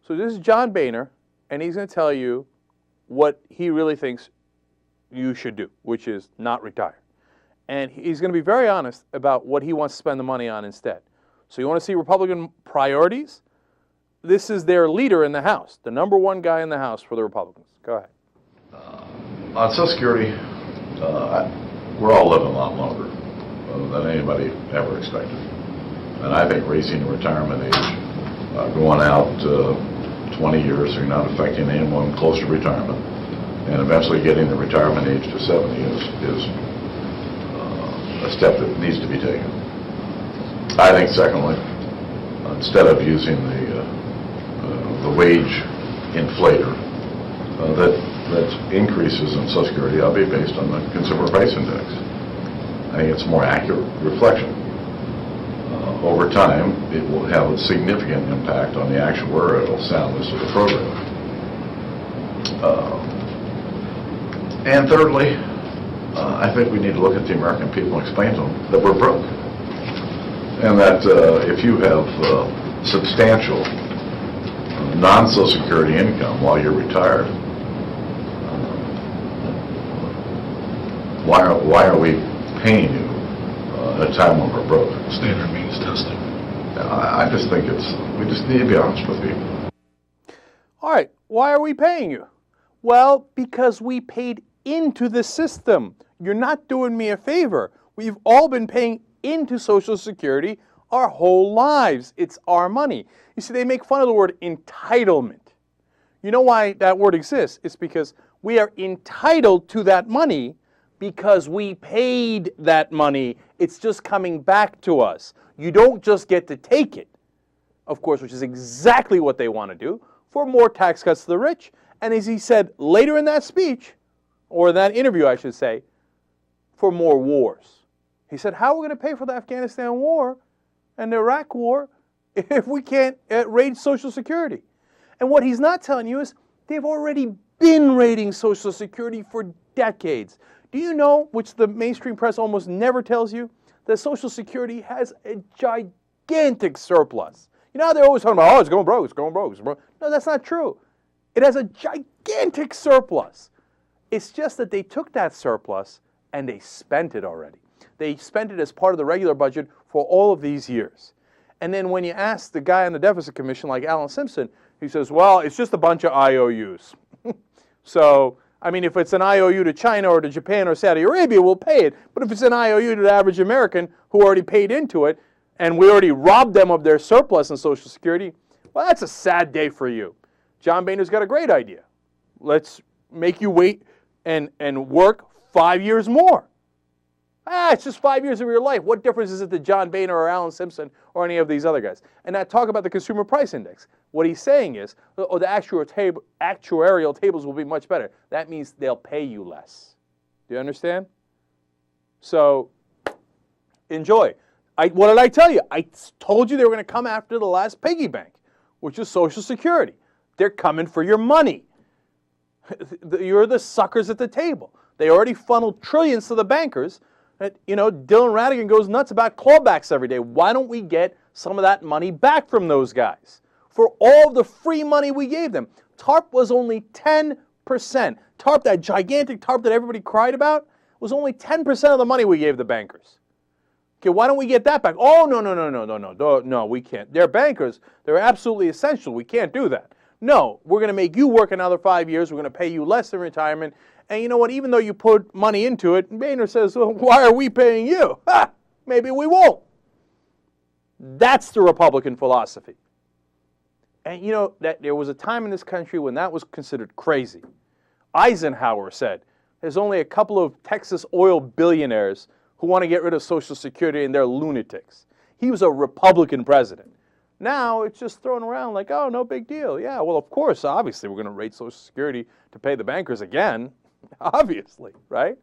So this is John Boehner, and he's going to tell you what he really thinks you should do, which is not retire. And he's going to be very honest about what he wants to spend the money on instead. So you want to see Republican priorities? This is their leader in the House, the number one guy in the House for the Republicans. Go ahead. On Social Security, we're all living a lot longer than anybody ever expected. And I think raising the retirement age, going out 20 years, so you're not affecting anyone close to retirement, and eventually getting the retirement age to 70 is a step that needs to be taken. I think, secondly, instead of using the wage inflator that increases in Social Security, I'll be based on the Consumer Price Index. I think it's a more accurate reflection. Over time, it will have a significant impact on the actuarial soundness of the program. And thirdly, I think we need to look at the American people and explain to them that we're broke. And that if you have substantial non-Social Security income while you're retired, why are we paying you at a time when we're broke? Standard means testing. I just think we just need to be honest with people. All right, why are we paying you? Well, because we paid into the system. You're not doing me a favor. We've all been paying into Social Security our whole lives. It's our money. You see, they make fun of the word entitlement. You know why that word exists? It's because we are entitled to that money because we paid that money. It's just coming back to us. You don't just get to take it, of course, which is exactly what they want to do, for more tax cuts to the rich. And as he said later in that speech, or that interview, I should say, for more wars. He said, how are we going to pay for the Afghanistan war and the Iraq war if we can't raid Social Security? And what he's not telling you is they've already been raiding Social Security for decades. Do you know, which the mainstream press almost never tells you, that Social Security has a gigantic surplus? You know how they're always talking about, oh, it's going broke, it's going broke, it's broke. No, that's not true. It has a gigantic surplus. It's just that they took that surplus and they spent it already. They spent it as part of the regular budget for all of these years. And then when you ask the guy on the Deficit Commission, like Alan Simpson, he says, well, it's just a bunch of IOUs. So, I mean, if it's an IOU to China or to Japan or Saudi Arabia, we'll pay it. But if it's an IOU to the average American who already paid into it, and we already robbed them of their surplus in Social Security, well, that's a sad day for you. John Boehner's got a great idea. Let's make you wait and work 5 years more. It's just 5 years of your life. What difference is it to John Boehner or Alan Simpson or any of these other guys? And I talk about the Consumer Price Index. What he's saying is, oh, the actuarial tables will be much better. That means they'll pay you less. Do you understand? So, enjoy. What did I tell you? I told you they were going to come after the last piggy bank, which is Social Security. They're coming for your money. You're the suckers at the table. They already funneled trillions to the bankers. You know, Dylan Ratigan goes nuts about clawbacks every day. Why don't we get some of that money back from those guys for all of the free money we gave them? TARP was only 10%. TARP, that gigantic TARP that everybody cried about, was only 10% of the money we gave the bankers. Okay, why don't we get that back? Oh, no, we can't. They're bankers. They're absolutely essential. We can't do that. No, we're going to make you work another 5 years. We're going to pay you less in retirement. And you know what? Even though you put money into it, Boehner says, well, why are we paying you? Ha! Maybe we won't. That's the Republican philosophy. And you know, that there was a time in this country when that was considered crazy. Eisenhower said, there's only a couple of Texas oil billionaires who want to get rid of Social Security and they're lunatics. He was a Republican president. Now it's just thrown around like, oh, no big deal. Yeah, well, of course, obviously, we're going to raid Social Security to pay the bankers again. Obviously, right?